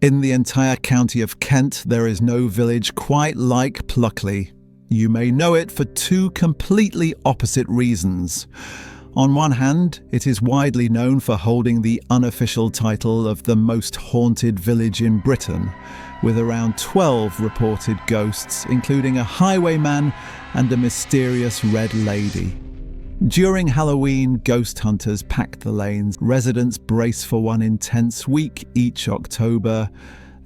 In the entire county of Kent, there is no village quite like Pluckley. You may know it for two completely opposite reasons. On one hand, it is widely known for holding the unofficial title of the most haunted village in Britain, with around 12 reported ghosts, including a highwayman and a mysterious red lady. During Halloween, ghost hunters pack the lanes. Residents brace for one intense week each October.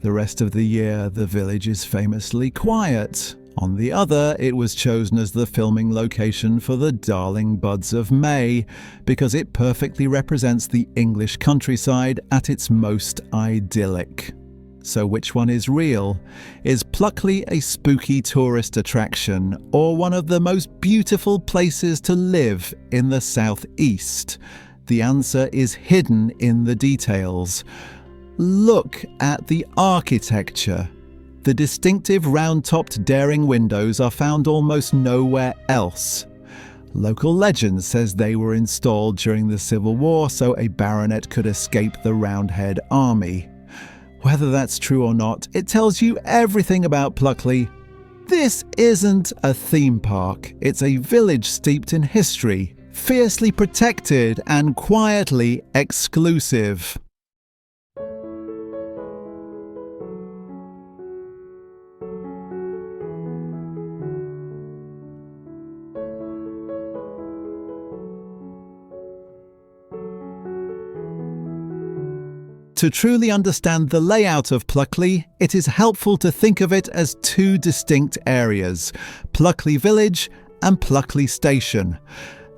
The rest of the year, the village is famously quiet. On the other, it was chosen as the filming location for The Darling Buds of May because it perfectly represents the English countryside at its most idyllic. So which one is real? Is Pluckley a spooky tourist attraction or one of the most beautiful places to live in the southeast? The answer is hidden in the details. Look at the architecture. The distinctive round-topped daring windows are found almost nowhere else. Local legend says they were installed during the Civil War so a baronet could escape the Roundhead army. Whether that's true or not, it tells you everything about Pluckley. This isn't a theme park, it's a village steeped in history, fiercely protected and quietly exclusive. To truly understand the layout of Pluckley, it is helpful to think of it as two distinct areas, Pluckley Village and Pluckley Station.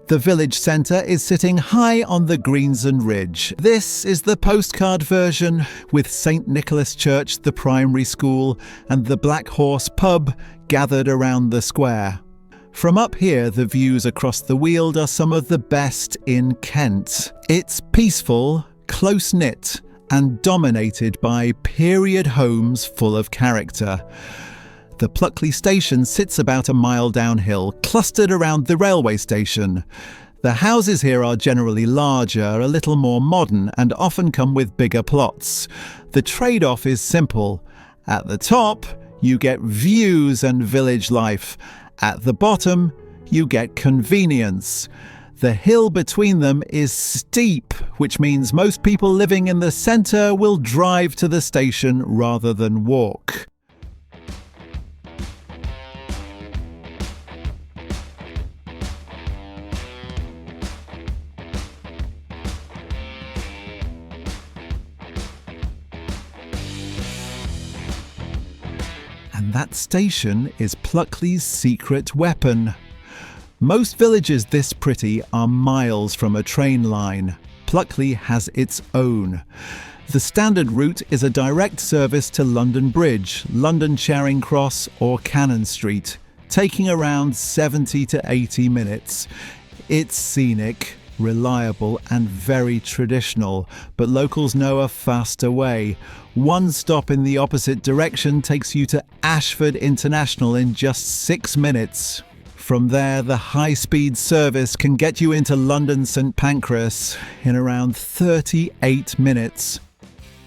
The village centre is sitting high on the Greensand Ridge. This is the postcard version, with St Nicholas Church, the primary school, and the Black Horse pub gathered around the square. From up here, the views across the Weald are some of the best in Kent. It's peaceful, close-knit, and dominated by period homes full of character. The Pluckley station sits about a mile downhill, clustered around the railway station. The houses here are generally larger, a little more modern, and often come with bigger plots. The trade-off is simple. At the top, you get views and village life. At the bottom, you get convenience. The hill between them is steep, which means most people living in the centre will drive to the station rather than walk. And that station is Pluckley's secret weapon. Most villages this pretty are miles from a train line. Pluckley has its own. The standard route is a direct service to London Bridge, London Charing Cross or Cannon Street, taking around 70 to 80 minutes. It's scenic, reliable and very traditional, but locals know a faster way. One stop in the opposite direction takes you to Ashford International in just 6 minutes. From there, the high-speed service can get you into London St Pancras in around 38 minutes.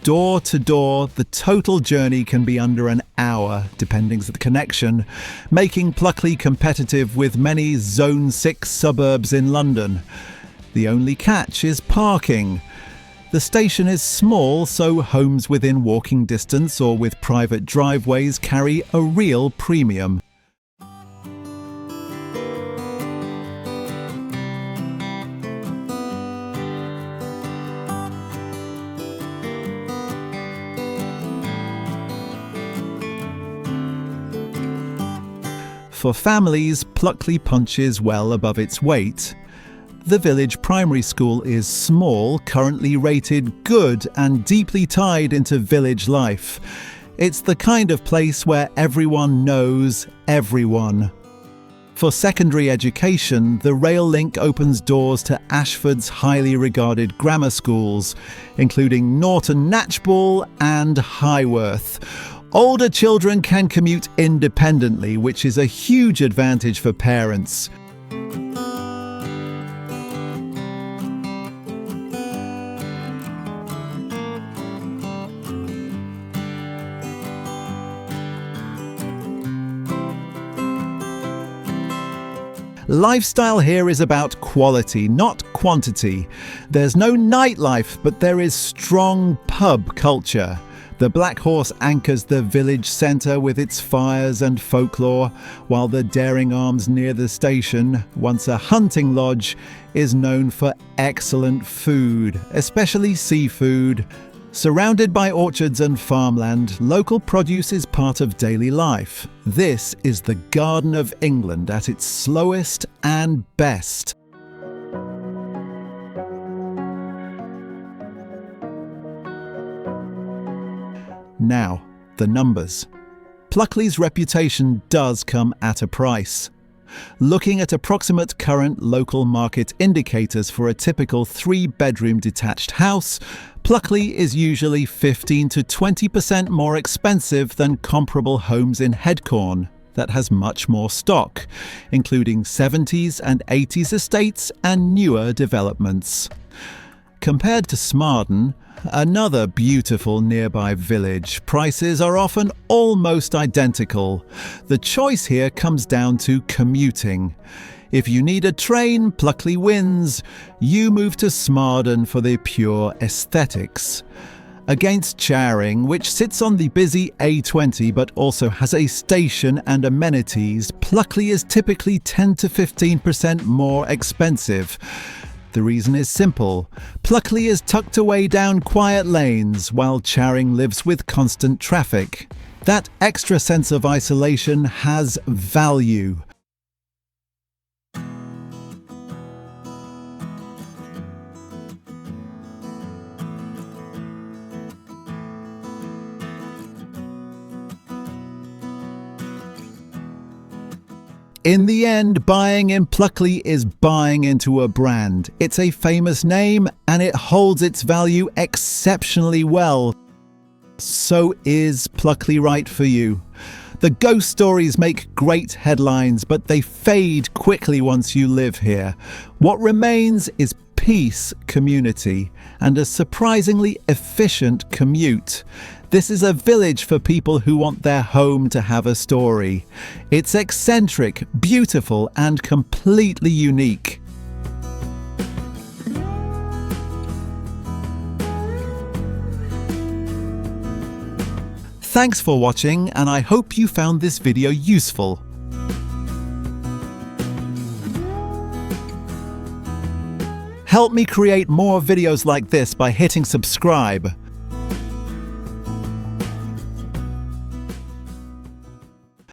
Door to door, the total journey can be under an hour, depending on the connection, making Pluckley competitive with many Zone 6 suburbs in London. The only catch is parking. The station is small, so homes within walking distance or with private driveways carry a real premium. For families, Pluckley punches well above its weight. The village primary school is small, currently rated good and deeply tied into village life. It's the kind of place where everyone knows everyone. For secondary education, the rail link opens doors to Ashford's highly regarded grammar schools, including Norton Knatchbull and Highworth. Older children can commute independently, which is a huge advantage for parents. Lifestyle here is about quality, not quantity. There's no nightlife, but there is strong pub culture. The Black Horse anchors the village centre with its fires and folklore, while the Daring Arms near the station, once a hunting lodge, is known for excellent food, especially seafood. Surrounded by orchards and farmland, local produce is part of daily life. This is the Garden of England at its slowest and best. Now, the numbers. Pluckley's reputation does come at a price. Looking at approximate current local market indicators for a typical 3-bedroom detached house, Pluckley is usually 15 to 20% more expensive than comparable homes in Headcorn that has much more stock, including 70s and 80s estates and newer developments. Compared to Smarden, another beautiful nearby village, prices are often almost identical. The choice here comes down to commuting. If you need a train, Pluckley wins. You move to Smarden for the pure aesthetics. Against Charing, which sits on the busy A20 but also has a station and amenities, Pluckley is typically 10 to 15% more expensive. The reason is simple. Pluckley is tucked away down quiet lanes, while Charing lives with constant traffic. That extra sense of isolation has value. In the end, buying in Pluckley is buying into a brand. It's a famous name and it holds its value exceptionally well. So is Pluckley right for you? The ghost stories make great headlines, but they fade quickly once you live here. What remains is peace, community, and a surprisingly efficient commute. This is a village for people who want their home to have a story. It's eccentric, beautiful, and completely unique. Thanks for watching, and I hope you found this video useful. Help me create more videos like this by hitting subscribe.